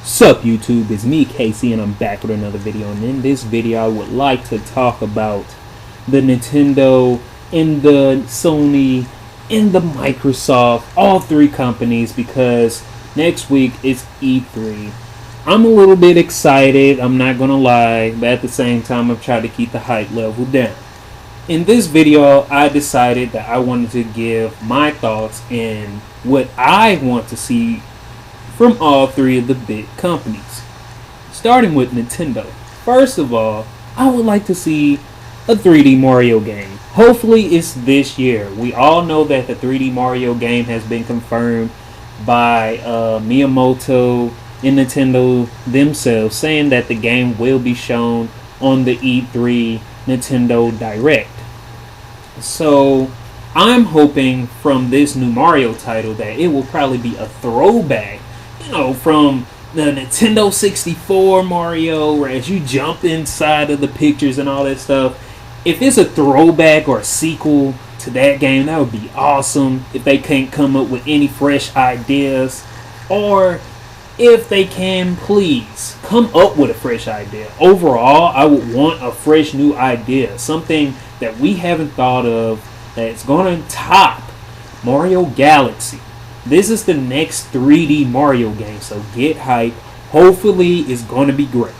Sup YouTube, it's me Casey and I'm back with another video, and in this video I would like to talk about the Nintendo and the Sony and the Microsoft, all three companies, because next week is E3. I'm a little bit excited, I'm not gonna lie, but at the same time I'm trying to keep the hype level down. In this video I decided that I wanted to give my thoughts and what I want to see from all three of the big companies. Starting with Nintendo. First of all, I would like to see a 3D Mario game. Hopefully it's this year. We all know that the 3D Mario game has been confirmed by Miyamoto and Nintendo themselves, saying that the game will be shown on the E3 Nintendo Direct. So I'm hoping from this new Mario title that it will probably be a throwback, from the Nintendo 64 Mario, where as you jump inside of the pictures and all that stuff. If it's a throwback or a sequel to that game, that would be awesome. If they can't come up with any fresh ideas, or if they can, please come up with a fresh idea. Overall, I would want a fresh new idea, something that we haven't thought of that's going to top Mario Galaxy. This is the next 3D Mario game, so get hype. Hopefully it's going to be great.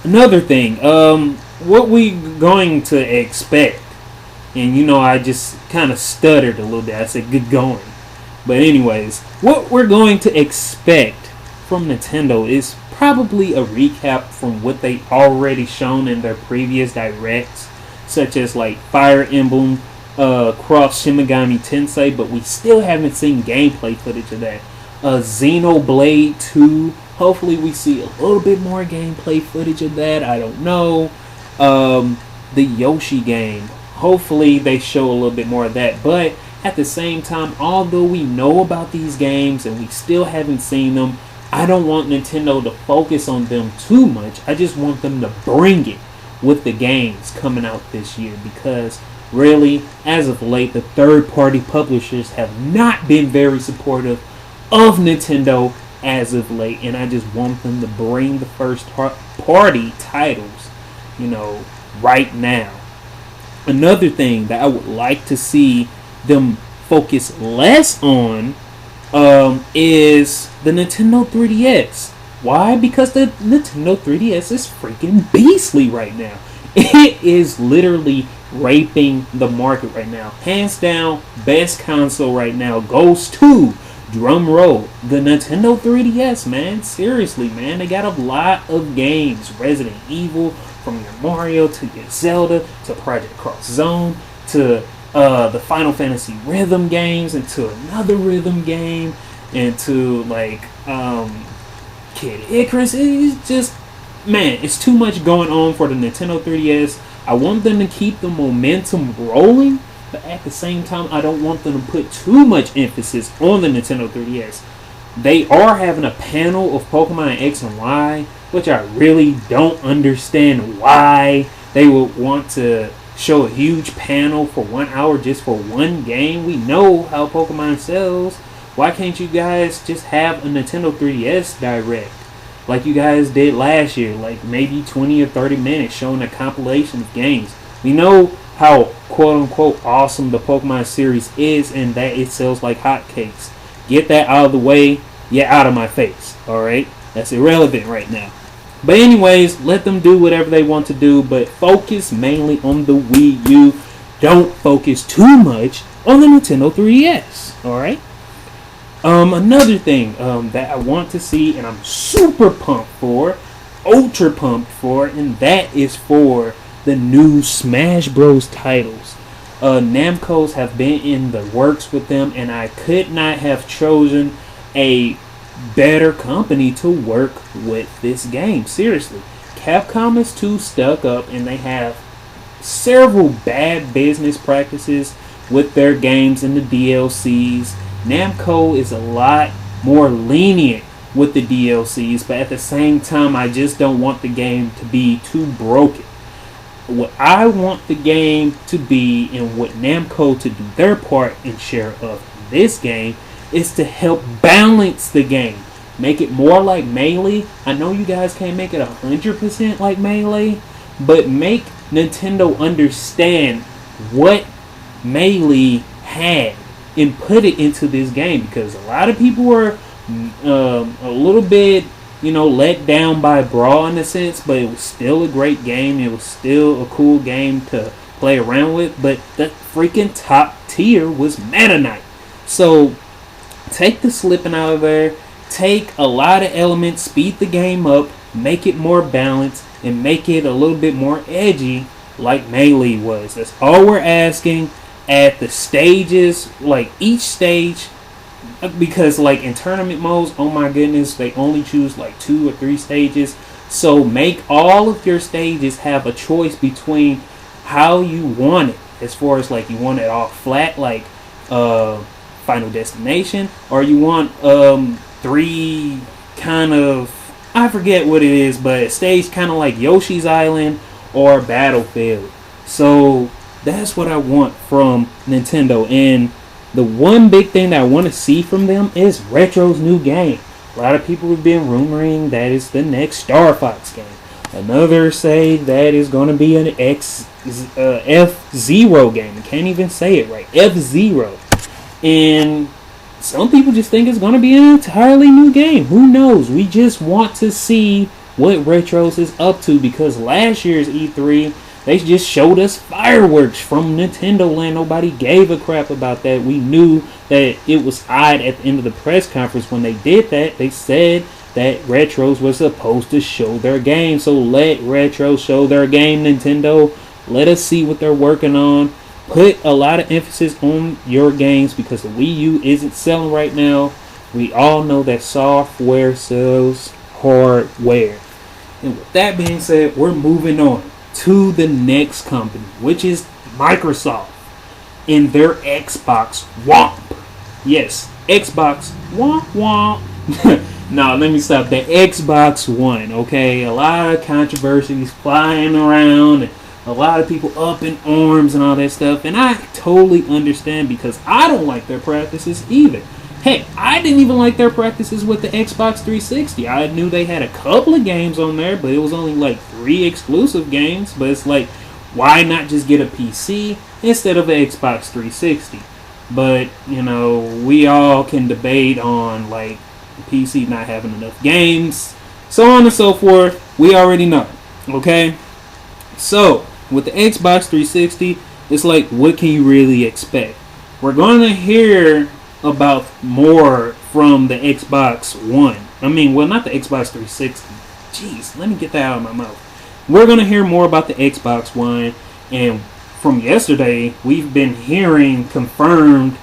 Another thing, what we going to expect, and I just kind of stuttered a little bit. I said good going. But anyways, what we're going to expect from Nintendo is probably a recap from what they already shown in their previous directs, such as like Fire Emblem Cross Shin Megami Tensei, but we still haven't seen gameplay footage of that. Xenoblade 2, hopefully we see a little bit more gameplay footage of that. I don't know. The Yoshi game, hopefully they show a little bit more of that. But at the same time, although we know about these games and we still haven't seen them, I don't want Nintendo to focus on them too much. I just want them to bring it with the games coming out this year, because really, as of late, the third-party publishers have not been very supportive of Nintendo as of late, and I just want them to bring the first-party titles, right now. Another thing that I would like to see them focus less on is the Nintendo 3DS. Why? Because the Nintendo 3DS is freaking beastly right now. It is literally raping the market right now. Hands down, best console right now goes to, drum roll, the Nintendo 3DS, man. Seriously, man. They got a lot of games. Resident Evil, from your Mario to your Zelda to Project Cross Zone to the Final Fantasy rhythm games, and to another rhythm game, and to Kid Icarus. It's just, man, it's too much going on for the Nintendo 3DS. I want them to keep the momentum rolling, but at the same time, I don't want them to put too much emphasis on the Nintendo 3DS. They are having a panel of Pokemon X and Y, which I really don't understand why they would want to show a huge panel for 1 hour just for one game. We know how Pokemon sells. Why can't you guys just have a Nintendo 3DS Direct like you guys did last year, like maybe 20 or 30 minutes showing a compilation of games? We know how quote-unquote awesome the Pokemon series is, and that it sells like hotcakes. Get that out of the way. Get out of my face, alright? That's irrelevant right now. But anyways, let them do whatever they want to do, but focus mainly on the Wii U. Don't focus too much on the Nintendo 3DS, alright? Another thing that I want to see, and I'm super pumped for, ultra pumped for, and that is for the new Smash Bros. Titles. Namco's have been in the works with them, and I could not have chosen a better company to work with this game. Seriously, Capcom is too stuck up, and they have several bad business practices with their games and the DLCs. Namco is a lot more lenient with the DLCs, but at the same time, I just don't want the game to be too broken. What I want the game to be, and what Namco to do their part and share of this game, is to help balance the game. make it more like Melee. I know you guys can't make it 100% like Melee, but make Nintendo understand what Melee had and put it into this game, because a lot of people were a little bit, let down by Brawl in a sense, but it was still a great game. It was still a cool game to play around with, but the freaking top tier was Meta Knight. So take the slipping out of there, take a lot of elements, speed the game up, make it more balanced, and make it a little bit more edgy like Melee was. That's all we're asking. At the stages, like each stage, because like in tournament modes, oh my goodness, they only choose like 2 or 3 stages. So make all of your stages have a choice between how you want it, as far as like you want it all flat like Final Destination, or you want 3 kind of, I forget what it is, but stage kind of like Yoshi's Island or Battlefield. So that's what I want from Nintendo. And the one big thing that I want to see from them is Retro's new game. A lot of people have been rumoring that it's the next Star Fox game. Another say that is going to be an F-Zero game. I can't even say it right. F-Zero. And some people just think it's going to be an entirely new game. Who knows? We just want to see what Retros is up to, because last year's E3, they just showed us fireworks from Nintendo Land. Nobody gave a crap about that. We knew that it was odd at the end of the press conference when they did that. They said that Retros was supposed to show their game. So let Retros show their game, Nintendo. Let us see what they're working on. Put a lot of emphasis on your games, because the Wii U isn't selling right now. We all know that software sells hardware. And with that being said, we're moving on to the next company, which is Microsoft in their Xbox Womp. Yes, Xbox Womp Womp. Now, let me stop. The Xbox One, okay? A lot of controversies flying around, and a lot of people up in arms and all that stuff, and I totally understand, because I don't like their practices either. Heck, I didn't even like their practices with the Xbox 360. I knew they had a couple of games on there, but it was only like 3 exclusive games. But it's like, why not just get a PC instead of an Xbox 360? But, we all can debate on like the PC not having enough games, so on and so forth. We already know, okay? So, with the Xbox 360, it's like, what can you really expect? We're going to hear about more from the Xbox One. Not the Xbox 360. Jeez, let me get that out of my mouth. We're going to hear more about the Xbox One, and from yesterday, we've been hearing confirmed,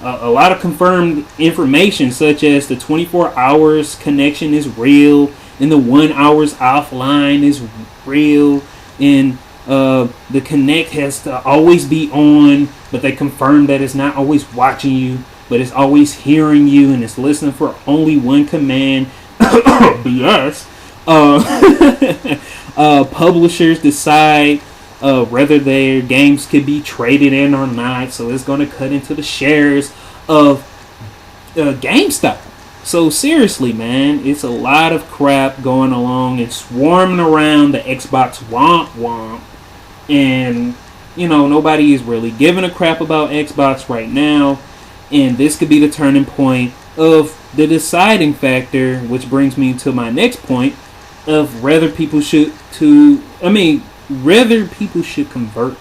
a lot of confirmed information, such as the 24 hours connection is real, and the 1 hours offline is real, and the Kinect has to always be on, but they confirmed that it's not always watching you, but it's always hearing you, and it's listening for only one command. BS. Publishers decide whether their games could be traded in or not, so it's going to cut into the shares of GameStop. So seriously, man, it's a lot of crap going along and swarming around the Xbox Womp Womp, and nobody is really giving a crap about Xbox right now. And this could be the turning point of the deciding factor, which brings me to my next point of whether people should convert to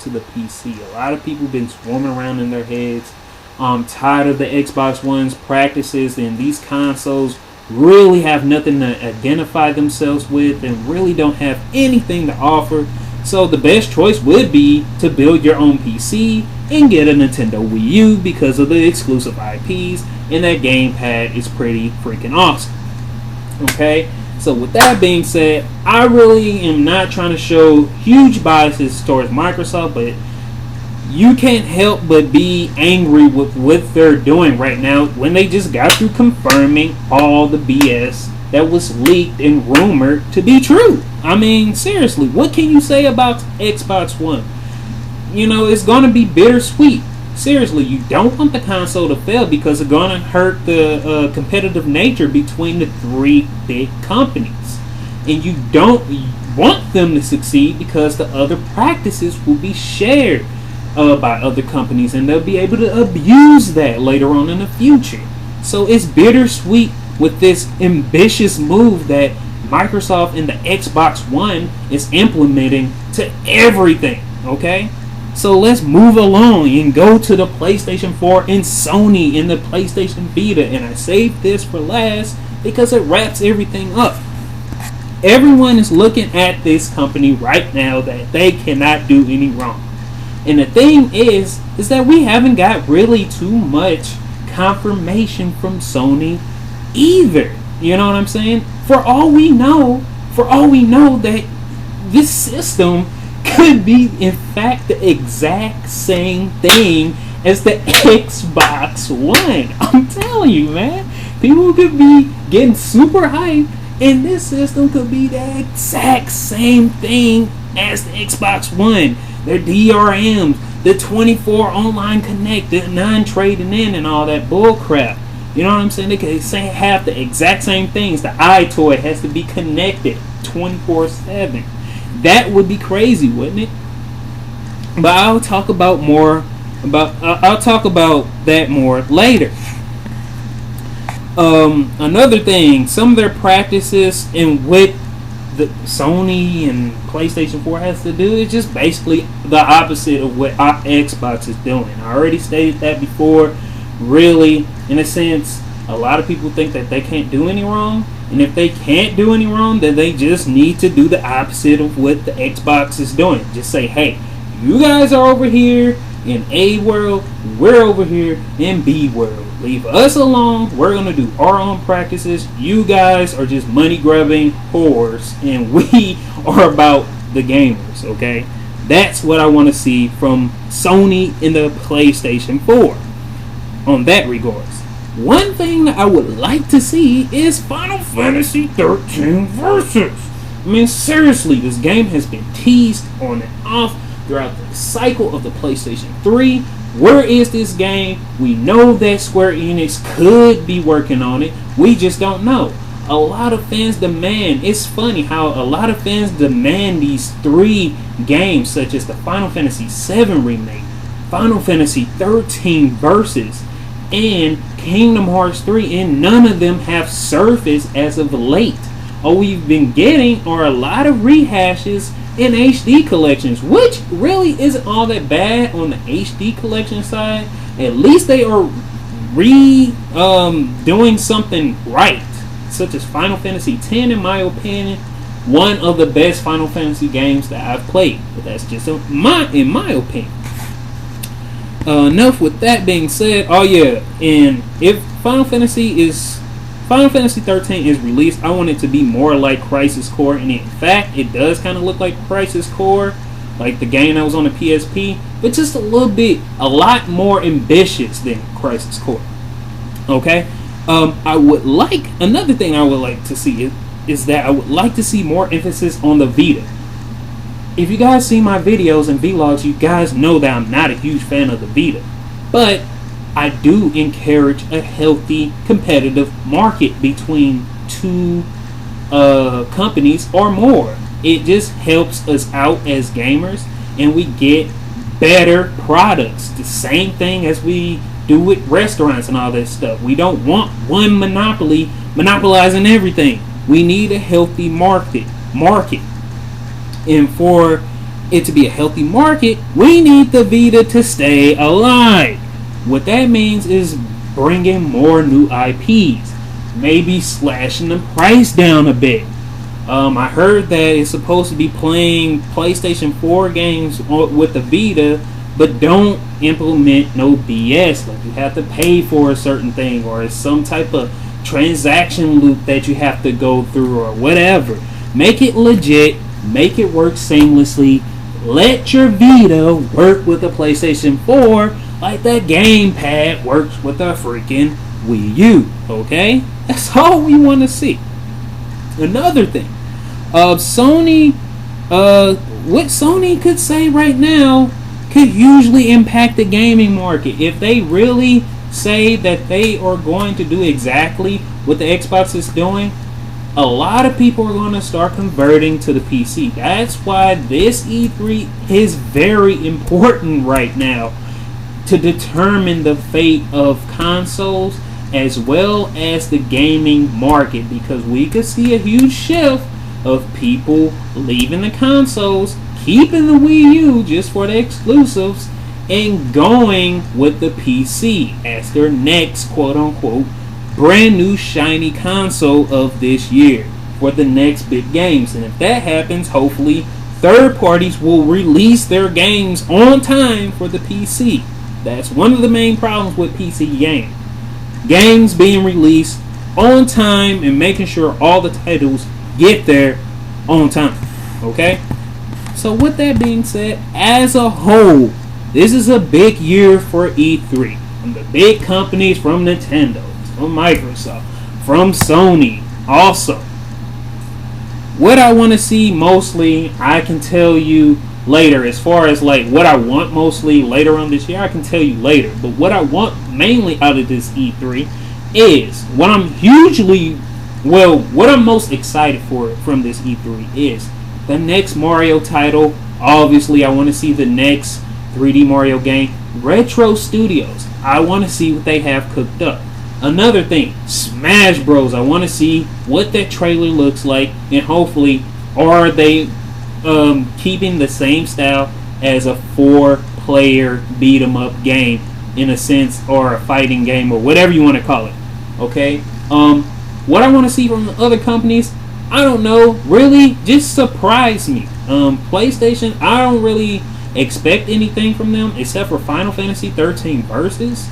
the PC. A lot of people have been swarming around in their heads. I'm tired of the Xbox One's practices, and these consoles really have nothing to identify themselves with and really don't have anything to offer. So the best choice would be to build your own PC and get a Nintendo Wii U, because of the exclusive IPs, and that gamepad is pretty freaking awesome. Okay, so with that being said, I really am not trying to show huge biases towards Microsoft, but you can't help but be angry with what they're doing right now when they just got through confirming all the BS that was leaked and rumored to be true. Seriously, what can you say about Xbox One? It's going to be bittersweet. Seriously, you don't want the console to fail because it's gonna hurt the competitive nature between the three big companies, and you don't want them to succeed because the other practices will be shared by other companies, and they'll be able to abuse that later on in the future. So it's bittersweet with this ambitious move that Microsoft and the Xbox One is implementing to everything. Okay, so let's move along and go to the PlayStation 4 and Sony and the PlayStation Vita. And I saved this for last because it wraps everything up. Everyone is looking at this company right now that they cannot do any wrong. And the thing is that we haven't got really too much confirmation from Sony either. You know what I'm saying? For all we know that this system could be in fact the exact same thing as the Xbox One. I'm telling you, man. People could be getting super hyped, and this system could be the exact same thing as the Xbox One. Their DRMs, the 24 online connect, the non-trading in and all that bull crap. You know what I'm saying? They could have the exact same things. The iToy has to be connected 24/7. That would be crazy, wouldn't it? But I'll talk about that more later. Another thing, some of their practices and what the Sony and PlayStation 4 has to do is just basically the opposite of what Xbox is doing. I already stated that before. Really, in a sense, a lot of people think that they can't do any wrong, and if they can't do any wrong, then they just need to do the opposite of what the Xbox is doing. Just say, hey, you guys are over here in A world, we're over here in B world. Leave us alone. We're going to do our own practices. You guys are just money grubbing whores, and we are about the gamers, okay? That's what I want to see from Sony in the PlayStation 4 on that regards. One thing that I would like to see is Final Fantasy 13 Versus. I mean, seriously, this game has been teased on and off throughout the cycle of the PlayStation 3. Where is this game? We know that Square Enix could be working on it. We just don't know. A lot of fans demand, it's funny how a lot of fans demand these 3 games, such as the Final Fantasy 7 remake, Final Fantasy 13 Versus, and Kingdom Hearts 3, and none of them have surfaced as of late. All we've been getting are a lot of rehashes in HD collections, which really isn't all that bad on the HD collection side. At least they are doing something right, such as Final Fantasy X, in my opinion, one of the best Final Fantasy games that I've played. But that's just in my opinion. Enough with that being said. Oh yeah, and if Final Fantasy 13 is released, I want it to be more like Crisis Core, and in fact, it does kind of look like Crisis Core, like the game that was on the PSP, but just a lot more ambitious than Crisis Core. Okay, another thing I would like to see is that I would like to see more emphasis on the Vita. If you guys see my videos and vlogs, you guys know that I'm not a huge fan of the Vita, but I do encourage a healthy competitive market between 2 companies or more. It just helps us out as gamers, and we get better products. The same thing as we do with restaurants and all that stuff. We don't want one monopoly monopolizing everything. We need a healthy market. And for it to be a healthy market, we need the Vita to stay alive. What that means is bringing more new IPs, maybe slashing the price down a bit. I heard that it's supposed to be playing PlayStation 4 games with the Vita, but don't implement no BS. Like you have to pay for a certain thing, or it's some type of transaction loop that you have to go through, or whatever. Make it legit. Make it work seamlessly. Let your Vita work with the PlayStation 4 like that gamepad works with the freaking Wii U. Okay? That's all we want to see. Another thing. Sony, what Sony could say right now could hugely impact the gaming market. If they really say that they are going to do exactly what the Xbox is doing, a lot of people are going to start converting to the PC. That's why this E3 is very important right now to determine the fate of consoles as well as the gaming market, because we could see a huge shift of people leaving the consoles, keeping the Wii U just for the exclusives, and going with the PC as their next quote-unquote brand new shiny console of this year for the next big games. And if that happens, hopefully third parties will release their games on time for the PC. That's one of the main problems with PC games being released on time and making sure all the titles get there on time. Okay? So with that being said, as a whole, this is a big year for E3. From the big companies, from Nintendo, from Microsoft, from Sony also. What I want to see mostly, I can tell you later. As far as like what I want mostly later on this year, I can tell you later. But what I want mainly out of this E3 is what I'm most excited for from this E3 is the next Mario title. Obviously, I want to see the next 3D Mario game. Retro Studios, I want to see what they have cooked up. Another thing, Smash Bros. I want to see what that trailer looks like, and hopefully, are they keeping the same style as a 4-player beat 'em up game in a sense, or a fighting game, or whatever you want to call it. Okay. What I want to see from the other companies, I don't know. Really, just surprise me. PlayStation, I don't really expect anything from them except for Final Fantasy 13 Versus,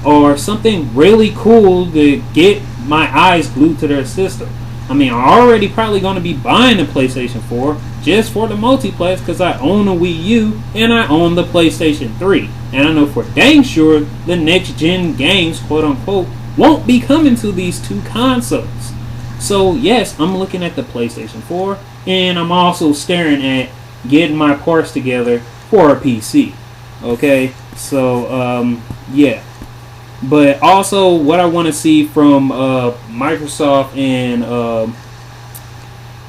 or something really cool to get my eyes glued to their system. I mean, I'm already probably going to be buying the PlayStation 4 just for the multiplayer because I own a Wii U and I own the PlayStation 3. And I know for dang sure the next gen games, quote unquote, won't be coming to these two consoles. So yes, I'm looking at the PlayStation 4, and I'm also staring at getting my parts together for a PC. Okay, so yeah. But also, what I want to see from Microsoft and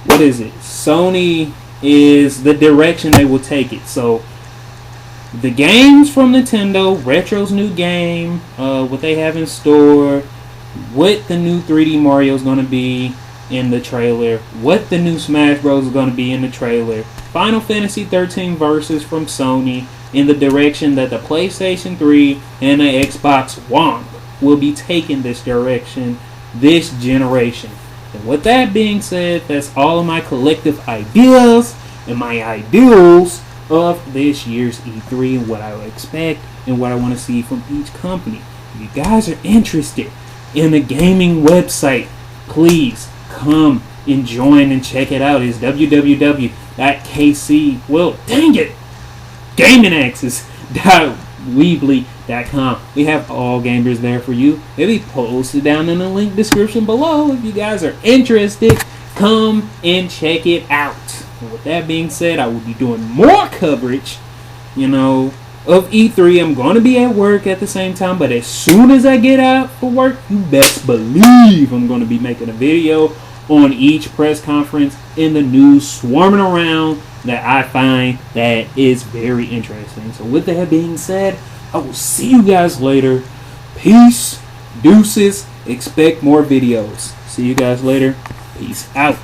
what is it, Sony, is the direction they will take it. So the games from Nintendo, Retro's new game, what they have in store, what the new 3D Mario is going to be in the trailer, what the new Smash Bros is going to be in the trailer, Final Fantasy 13 Versus from Sony, in the direction that the PlayStation 3 and the Xbox One will be taking this direction this generation. And with that being said, that's all of my collective ideas and my ideals of this year's E3 and what I would expect and what I want to see from each company. If you guys are interested in a gaming website, please come and join and check it out. It's www.kc, well, dang it, GamingAxis.weebly.com. We have all gamers there for you. It'll be posted down in the link description below. If you guys are interested, come and check it out. And with that being said, I will be doing more coverage, of E3. I'm going to be at work at the same time, but as soon as I get out for work, you best believe I'm going to be making a video on each press conference and the news swarming around that I find that is very interesting. So with that being said, I will see you guys later. Peace, deuces, expect more videos. See you guys later. Peace out.